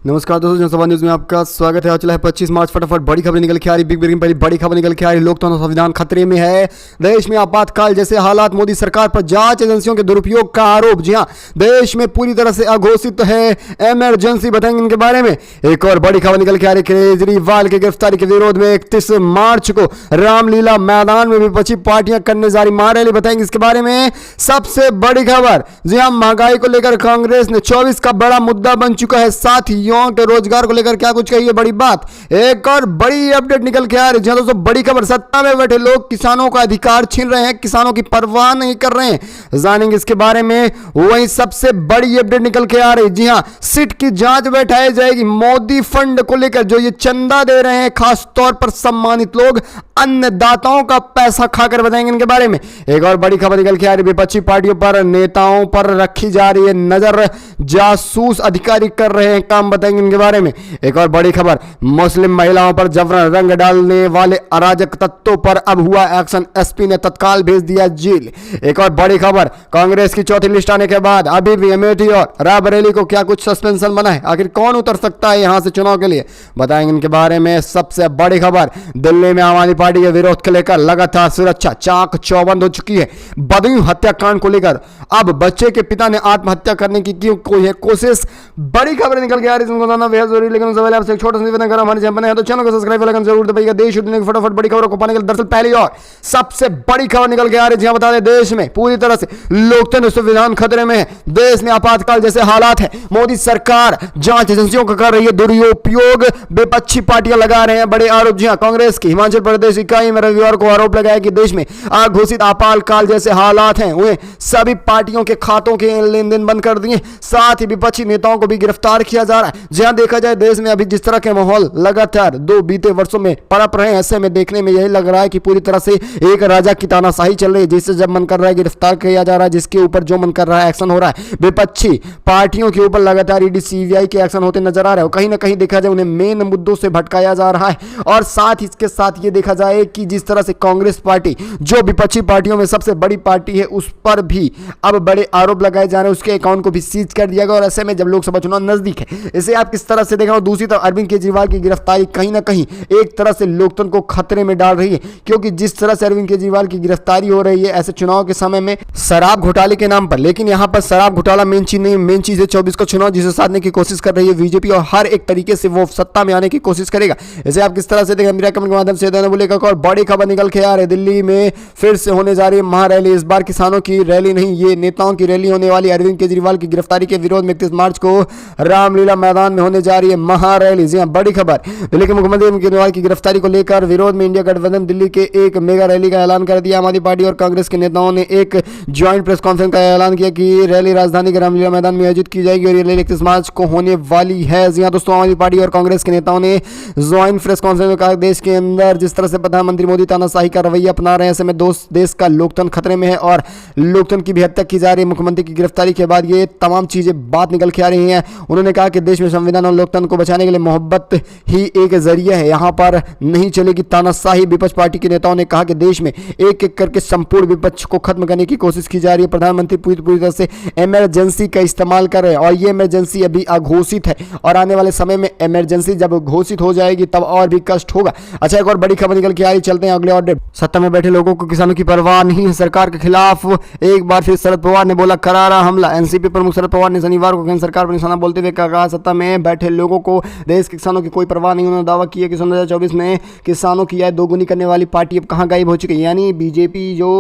नमस्कार दोस्तों, जनसभा न्यूज में आपका स्वागत है। आज चला है 25 मार्च। फटाफट बड़ी खबर निकल के आ रही, बिग ब्रेकिंग पहली बड़ी खबर निकल के आ रही। लोकतंत्र संविधान खतरे में है, देश में आपातकाल जैसे हालात, मोदी सरकार पर जांच एजेंसियों के दुरुपयोग का आरोप। जी हां, देश में पूरी तरह से अघोषित है इमरजेंसी, बताएंगे इनके बारे में। एक और बड़ी खबर निकल के आ रही, केजरीवाल की गिरफ्तारी के विरोध में 31 मार्च को रामलीला मैदान में विपक्षी पार्टियां करने जा रही महारैली, बताएंगे इसके बारे में। सबसे बड़ी खबर, जी हां, महंगाई को लेकर कांग्रेस ने 24 का बड़ा मुद्दा बन चुका है, साथ ही के रोजगार को लेकर क्या कुछ कही है बड़ी बात। एक और बड़ी अपडेट निकल के आ रही है दोस्तों, बड़ी खबर, सत्ता में बैठे लोग किसानों का अधिकार छीन रहे हैं, किसानों की परवाह नहीं कर रहे हैं, जानेंगे इसके बारे में। वहीं सबसे बड़ी अपडेट निकल के आ रही, जी हां, सिट की जांच बैठाई जाएगी मोदी फंड को लेकर। जो ये चंदा दे रहे हैं खास तौर पर सम्मानित लोग, अन्नदाताओं का पैसा खाकर, बताएंगे इनके बारे में। एक और बड़ी खबर निकल के आ रही, विपक्षी पार्टियों पर, नेताओं पर रखी जा रही है नजर, जासूस अधिकारी कर रहे हैं काम, बताएंगे इनके बारे में। एक और बड़ी खबर, मुस्लिम महिलाओं पर जबरन रंग डालने वाले अराजक तत्वों पर अब हुआ एक्शन, एसपी ने तत्काल भेज दिया जेल। एक और बड़ी खबर, कांग्रेस की चौथी लिस्ट आने के बाद अभी भी अमेठी और रायबरेली को क्या कुछ सस्पेंशन बना है, आखिर कौन उतर सकता है यहां से चुनाव के लिए, बताएंगे इनके बारे में। सबसे बड़ी खबर, दिल्ली में आम आदमी पार्टी के विरोध को लेकर लगातार सुरक्षा चाक चौबंद हो चुकी है। बदयू हत्याकांड को लेकर अब बच्चे के पिता ने आत्महत्या करने की कोई कोशिश, बड़ी खबर निकल के आ रही है, बेहद जरूरी। लेकिन उससे पहले आपसे एक छोटा सा निवेदन करें, हमारे चैनल है तो चैनल को सब्सक्राइब लाइक जरूर दबाइएगा। देश दुनिया की फटाफट बड़ी खबरों को पाने के लिए दरअसल पहली और सबसे बड़ी खबर निकल के आ रही है, बता दें देश में पूरी तरह से लोकतंत्र संविधान खतरे में है, देश में आपातकाल जैसे हालात है, मोदी सरकार जांच एजेंसियों का कर रही है दुरुपयोग, विपक्षी पार्टियां लगा रहे हैं बड़े आरोप। जी हां, कांग्रेस की हिमाचल प्रदेश इकाई में रविवार को आरोप लगाया कि देश में घोषित आपातकाल जैसे हालात हैं, उन्हें सभी पार्टियों के खातों के लेन देन बंद कर दिए, साथ ही विपक्षी नेताओं को भी गिरफ्तार किया जा रहा है। जहां देखा जाए देश में अभी जिस तरह के माहौल लगातार दो बीते वर्षों में पनप रहे हैं, ऐसे में देखने में यही लग रहा है कि पूरी तरह से एक राजा की तानाशाही चल रही है, जिससे जब मन कर रहा है गिरफ्तार किया जा रहा है, जिसके ऊपर जो मन कर रहा है एक्शन हो रहा है। विपक्षी पार्टियों के ऊपर लगातार ईडी सीबीआई के एक्शन होते नजर आ रहे हैं, कहीं ना कहीं देखा जाए उन्हें मेन मुद्दों से भटकाया जा रहा है। और साथ ही इसके साथ ये देखा जाए कि जिस तरह से कांग्रेस पार्टी जो विपक्षी पार्टियों में सबसे बड़ी पार्टी है, उस पर भी अब बड़े आरोप लगाए जा रहे हैं, उसके अकाउंट को भी सीज कर दिया गया। और ऐसे में जब लोकसभा चुनाव नजदीक है, इसे आप किस तरह से देखा। दूसरी तरफ अरविंद केजरीवाल की गिरफ्तारी कहीं ना कहीं एक तरह से लोकतंत्र को खतरे में डाल रही है, क्योंकि जिस तरह से अरविंद केजरीवाल की गिरफ्तारी हो रही है ऐसे चुनाव के समय में शराब घोटाले के नाम पर, लेकिन यहां पर शराब घोटाला मेन चीज नहीं, मेन चीज है 24 का चुनाव, जिसे साधने की कोशिश कर रही है बीजेपी, और हर एक तरीके से वो सत्ता में आने की कोशिश करेगा। इसे आप किस तरह से देखें, मेरा कमेंट के माध्यम से देना बोलेगा। और बड़ी खबर निकल के आ रही, दिल्ली में फिर से होने जा रही है महारैली, इस बार किसानों की रैली नहीं, ये नेताओं की रैली होने वाली। अरविंद केजरीवाल की गिरफ्तारी के विरोध में 31 मार्च को रामलीला मैदान में होने जा रही है महारैली। जी हां, बड़ी खबर, दिल्ली के मुख्यमंत्री अरविंद केजरीवाल की गिरफ्तारी को लेकर विरोध में इंडिया गठबंधन दिल्ली के एक मेगा रैली का ऐलान कर दिया। आम आदमी पार्टी और कांग्रेस के नेताओं ने एक ज्वाइंट प्रेस कॉन्फ्रेंस का ऐलान किया कि रैली राजधानी के रामलीला मैदान में आयोजित की जाएगी और ये रैली 31 मार्च को होने वाली है। जी हां दोस्तों, आम आदमी पार्टी और कांग्रेस के नेताओं ने ज्वाइंट प्रेस कॉन्फ्रेंस में कहा, देश के अंदर जिस तरह से प्रधानमंत्री मोदी तानाशाही का रवैया अपना रहे हैं, ऐसे में देश का लोकतंत्र खतरे में है और लोकतंत्र की भी हत्या की जा रही है। मुख्यमंत्री की गिरफ्तारी के बाद ये तमाम चीजें बात निकल के आ रही हैं। उन्होंने कहा कि देश में संविधान और लोकतंत्र को बचाने के लिए मोहब्बत ही एक जरिया है, यहां पर नहीं चलेगी तानाशाही। विपक्ष पार्टी के नेताओं ने कहा कि देश में एक एक करके संपूर्ण विपक्ष को खत्म करने की कोशिश की जा रही है। प्रधानमंत्री पूरी तरह से इमरजेंसी का इस्तेमाल कर रहे हैं और ये इमरजेंसी अभी अघोषित है और आने वाले समय में इमरजेंसी जब घोषित हो जाएगी तब और भी कष्ट होगा। अच्छा, एक और बड़ी खबर निकल के आ रही, चलते हैं अगले अपडेट। सत्ता में बैठे लोगों को किसानों की परवाह नहीं है, सरकार के खिलाफ एक बार फिर शरद पवार ने बोला करारा हमला। एनसीपी प्रमुख शरद पवार ने शनिवार को केंद्र सरकार पर निशाना बोलते हुए कहा, सत्ता में बैठे लोगों को देश के किसानों की कोई परवाह नहीं। उन्होंने दावा किया कि 2024 में किसानों की आय दोगुनी करने वाली पार्टी अब कहां गायब हो चुकी है। यानी बीजेपी जो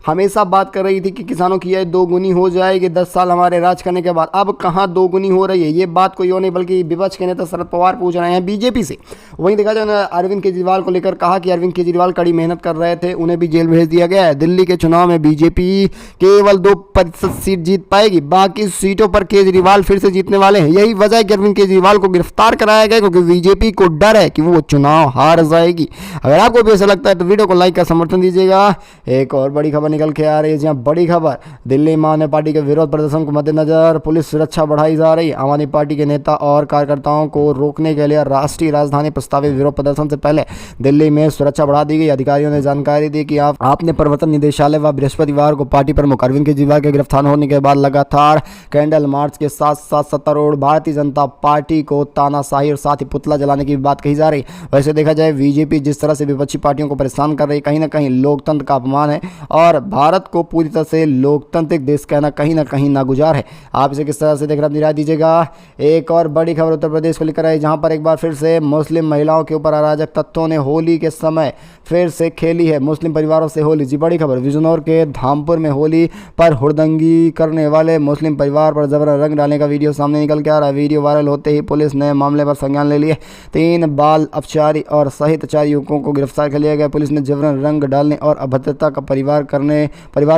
हमेशा बात कर रही थी कि किसानों की आय दोगुनी हो जाएगी 10 साल हमारे राज करने के बाद, अब कहां दोगुनी हो रही है, ये बात कोई और नहीं बल्कि विपक्ष के नेता शरद पवार पूछ रहे हैं बीजेपी से। वहीं देखा जाए अरविंद केजरीवाल को लेकर कहा कि अरविंद केजरीवाल कड़ी मेहनत कर रहे थे, उन्हें भी जेल भेज दिया गया है। दिल्ली के चुनाव में बीजेपी केवल 2% सीट जीत पाएगी, बाकी सीटों पर केजरीवाल फिर से जीतने वाले हैं। यही वजह है कि अरविंद केजरीवाल को गिरफ्तार कराया गया, क्योंकि बीजेपी को डर है कि वो चुनाव हार जाएगी। अगर आपको भी ऐसा लगता है तो वीडियो को लाइक का समर्थन दीजिएगा। एक और बड़ी खबर निकल के आ रही है, जहां बड़ी खबर, दिल्ली में आम आदमी पार्टी के विरोध प्रदर्शन को मद्देनजर पुलिस सुरक्षा बढ़ाई जा रही है। आम आदमी पार्टी के नेता और कार्यकर्ताओं को रोकने के लिए राष्ट्रीय राजधानी प्रस्तावित विरोध प्रदर्शन से पहले दिल्ली में सुरक्षा सुरक्षा बढ़ा दी गई। अधिकारियों ने जानकारी दी कि आपने प्रवर्तन निदेशालय व बृहस्पतिवार को पार्टी प्रमुख अरविंद केजरीवाल के गिरफ्तार होने के बाद लगातार कैंडल मार्च के साथ साथ सत्तारूढ़ भारतीय जनता पार्टी को तानाशाही और साथ ही पुतला जलाने की बात कही जा रही। वैसे देखा जाए बीजेपी जिस तरह से विपक्षी पार्टियों को परेशान कर रही, कहीं ना कहीं लोकतंत्र का अपमान है और भारत को पूरी तरह से लोकतांत्रिक देश कहना कहीं ना कहीं नागुजार है। आप इसे किस तरह से देख रहे हैं, अपनी राय दीजिएगा। एक और बड़ी खबर उत्तर प्रदेश को लेकर आई, जहां पर एक बार फिर से मुस्लिम महिलाओं के ऊपर अराजक तत्वों ने होली के समय फिर से खेली है मुस्लिम परिवारों से होली। जी बड़ी खबर, बिजनौर के धामपुर में होली पर हुड़दंगी करने वाले मुस्लिम परिवार पर जबरन रंग डालने का वीडियो सामने निकल के आ रहा है। वीडियो वायरल होते ही पुलिस ने मामले पर संज्ञान ले लिए। 3 बाल अपचारी और सहित 4 युवकों को गिरफ्तार कर लिया गया। पुलिस ने जबरन रंग डालने और अभद्रता का परिवार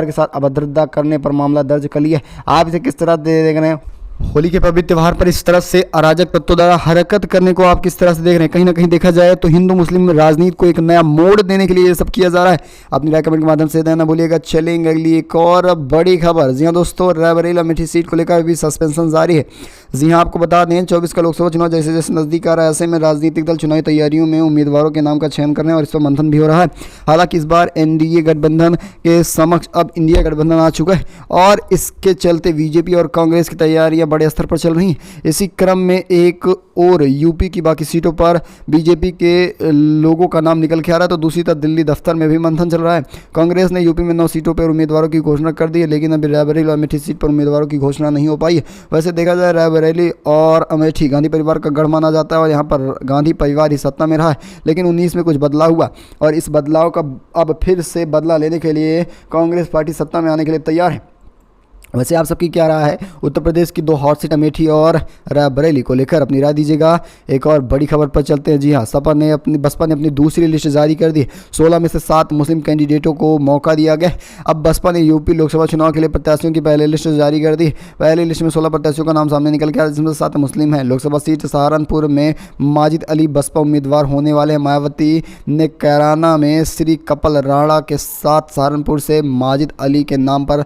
के साथ अभद्रता करने पर मामला दर्ज कर लिया। आप इसे किस तरह देख रहे हैं? होली के पवित्र त्यौहार पर इस तरह से अराजक तत्वों द्वारा हरकत करने को आप किस तरह से देख रहे हैं? कहीं ना कहीं देखा जाए तो हिंदू मुस्लिम राजनीति को एक नया मोड़ देने के लिए ये सब किया जा रहा है। अपनी राय कमेंट के माध्यम से देना भूलिएगा। चलेंगे अगली एक और बड़ी खबर। जी हाँ दोस्तों, रायबरेली अमेठी सीट को लेकर भी सस्पेंशन जारी है। जी हाँ, आपको बता दें 24 का लोकसभा चुनाव जैसे जैसे नजदीक आ रहा है, ऐसे में राजनीतिक दल चुनावी तैयारियों में उम्मीदवारों के नाम का चयन करने और इस पर मंथन भी हो रहा है। हालांकि इस बार एनडीए गठबंधन के समक्ष अब इंडिया गठबंधन आ चुका है और इसके चलते बीजेपी और कांग्रेस की तैयारियां बड़े स्तर पर चल रही हैं। इसी क्रम में एक और यूपी की बाकी सीटों पर बीजेपी के लोगों का नाम निकल के आ रहा है, तो दूसरी तरफ दिल्ली दफ्तर में भी मंथन चल रहा है। कांग्रेस ने यूपी में 9 सीटों पर उम्मीदवारों की घोषणा कर दी है, लेकिन अभी रायबरेली और अमेठी सीट पर उम्मीदवारों की घोषणा नहीं हो पाई है। वैसे देखा जाए रायबरेली और अमेठी गांधी परिवार का गढ़ माना जाता है और यहाँ पर गांधी परिवार ही सत्ता में रहा है, लेकिन 19 में कुछ बदलाव हुआ और इस बदलाव का अब फिर से बदला लेने के लिए कांग्रेस पार्टी सत्ता में आने के लिए तैयार है। वैसे आप सबकी क्या राय है उत्तर प्रदेश की 2 हॉट सीट अमेठी और रायबरेली को लेकर? अपनी राय दीजिएगा। एक और बड़ी खबर पर चलते हैं। जी हाँ, बसपा ने अपनी दूसरी लिस्ट जारी कर दी। 16 में से 7 मुस्लिम कैंडिडेटों को मौका दिया गया। अब बसपा ने यूपी लोकसभा चुनाव के लिए प्रत्याशियों की पहली लिस्ट जारी कर दी। पहली लिस्ट में 16 प्रत्याशियों का नाम सामने निकल गया, जिसमें 7 मुस्लिम हैं। लोकसभा सीट सहारनपुर में माजिद अली बसपा उम्मीदवार होने वाले हैं। मायावती ने कैराना में श्री कपल राणा के साथ सहारनपुर से माजिद अली के नाम पर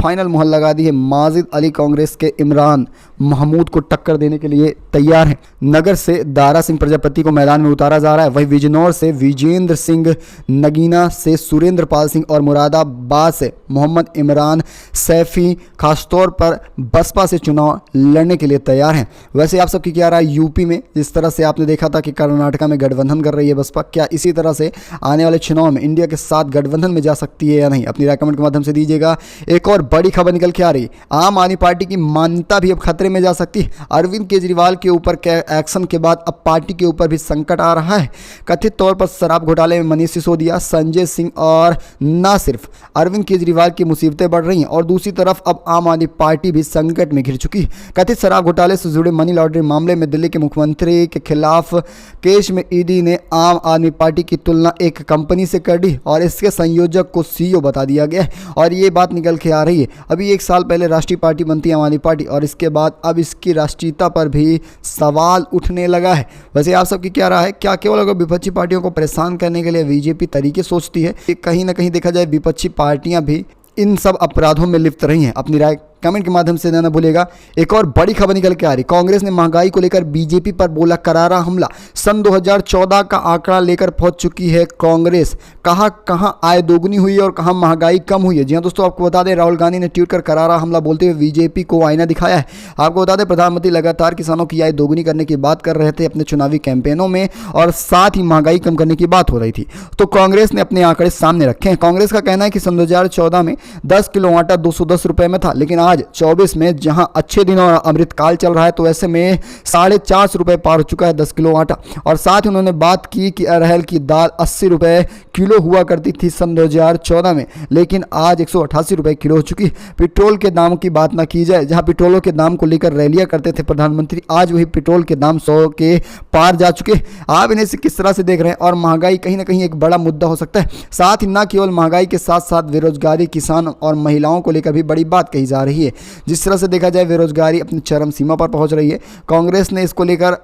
फाइनल मुहर लगा दी है। माजिद अली कांग्रेस के इमरान महमूद को टक्कर देने के लिए तैयार हैं। नगर से दारा सिंह प्रजापति को मैदान में उतारा जा रहा है। वहीं बिजनौर से विजेंद्र सिंह, नगीना से सुरेंद्र पाल सिंह और मुरादाबाद से मोहम्मद इमरान सैफी खासतौर पर बसपा से चुनाव लड़ने के लिए तैयार हैं। वैसे आप सबकी क्या राय यूपी में? जिस तरह से आपने देखा था कि कर्नाटका में गठबंधन कर रही है बसपा, क्या इसी तरह से आने वाले चुनाव में इंडिया के साथ गठबंधन में जा सकती है या नहीं? अपनी राय कमेंट के माध्यम से दीजिएगा। एक और बड़ी खबर निकल के आ रही, आम आदमी पार्टी की मान्यता भी अब खतरे में जा सकती है। अरविंद केजरीवाल के ऊपर एक्शन के बाद अब पार्टी के ऊपर भी संकट आ रहा है। कथित तौर पर शराब घोटाले में मनीष सिसोदिया, संजय सिंह और न सिर्फ अरविंद केजरीवाल की मुसीबतें बढ़ रही हैं और दूसरी तरफ अब आम आदमी पार्टी भी संकट में घिर चुकी है। कथित शराब घोटाले से जुड़े मनी लॉन्ड्रिंग मामले में दिल्ली के मुख्यमंत्री के खिलाफ केस में ईडी ने आम आदमी पार्टी की तुलना एक कंपनी से कर दी और इसके संयोजक को सीईओ बता दिया गया और ये बात निकल के आ रही है। अभी 1 साल पहले राष्ट्रीय पार्टी बनती है आम आदमी पार्टी और इसके बाद अब इसकी राष्ट्रीयता पर भी सवाल उठने लगा है। वैसे आप सबकी क्या राय है? क्या केवल अगर विपक्षी पार्टियों को परेशान करने के लिए बीजेपी तरीके सोचती है? कहीं ना कहीं देखा जाए विपक्षी पार्टियां भी इन सब अपराधों में लिप्त रही हैं। अपनी राय कमेंट के माध्यम से देना भूलेगा। एक और बड़ी खबर निकल के आ रही, कांग्रेस ने महंगाई को लेकर बीजेपी पर बोला करारा हमला। सन 2014 का आंकड़ा लेकर पहुंच चुकी है कांग्रेस। कहां आय दोगुनी हुई है और कहां महंगाई कम हुई है। जी हां दोस्तों, आपको बता दें राहुल गांधी ने ट्वीट कर करारा हमला बोलते हुए बीजेपी को आईना दिखाया है। आपको बता दें प्रधानमंत्री लगातार किसानों की आय दोगुनी करने की बात कर रहे थे अपने चुनावी कैंपेनों में और साथ ही महंगाई कम करने की बात हो रही थी, तो कांग्रेस ने अपने आंकड़े सामने रखे हैं। कांग्रेस का कहना है कि सन 2014 में 10 किलो आटा 210 रुपए में था, लेकिन आज 24 में जहां अच्छे दिन और अमृतकाल चल रहा है तो ऐसे में 450 रुपए पार हो चुका है 10 किलो आटा। और साथ ही उन्होंने बात की कि अरहर की दाल 80 रुपए किलो हुआ करती थी सन 2014 में, लेकिन आज 188 रुपए किलो हो चुकी। पेट्रोल के दाम की बात ना की जाए, जहां पेट्रोलों के दाम को लेकर रैलियां करते थे प्रधानमंत्री, आज वही पेट्रोल के दाम 100 के पार जा चुके। आप इन्हें से किस तरह से देख रहे हैं? और महंगाई कहीं ना कहीं एक बड़ा मुद्दा हो सकता है। साथ ही ना केवल महंगाई के साथ साथ बेरोजगारी, किसान और महिलाओं को लेकर भी बड़ी बात कही जा रही है। जिस तरह से देखा जाए बेरोजगारी अपनी चरम सीमा पर पहुंच रही है। कांग्रेस ने इसको लेकर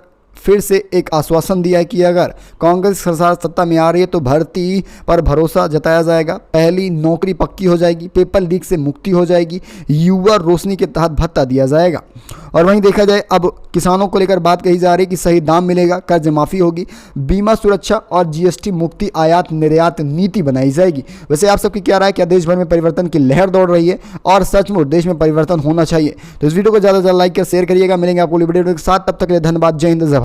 फिर से एक आश्वासन दिया है कि अगर कांग्रेस सरकार सत्ता में आ रही है तो भर्ती पर भरोसा जताया जाएगा, पहली नौकरी पक्की हो जाएगी, पेपर लीक से मुक्ति हो जाएगी, युवा रोशनी के तहत भत्ता दिया जाएगा। और वहीं देखा जाए अब किसानों को लेकर बात कही जा रही है कि सही दाम मिलेगा, कर्ज माफ़ी होगी, बीमा सुरक्षा और जीएसटी मुक्ति, आयात निर्यात नीति बनाई जाएगी। वैसे आप सबकी क्या राय है? क्या देश भर में परिवर्तन की लहर दौड़ रही है और सचमुच देश में परिवर्तन होना चाहिए? तो इस वीडियो को ज़्यादा से ज़्यादा लाइक कर शेयर करिएगा। मिलेंगे आपको वीडियो के साथ, तब तक के लिए धन्यवाद। जय हिंद।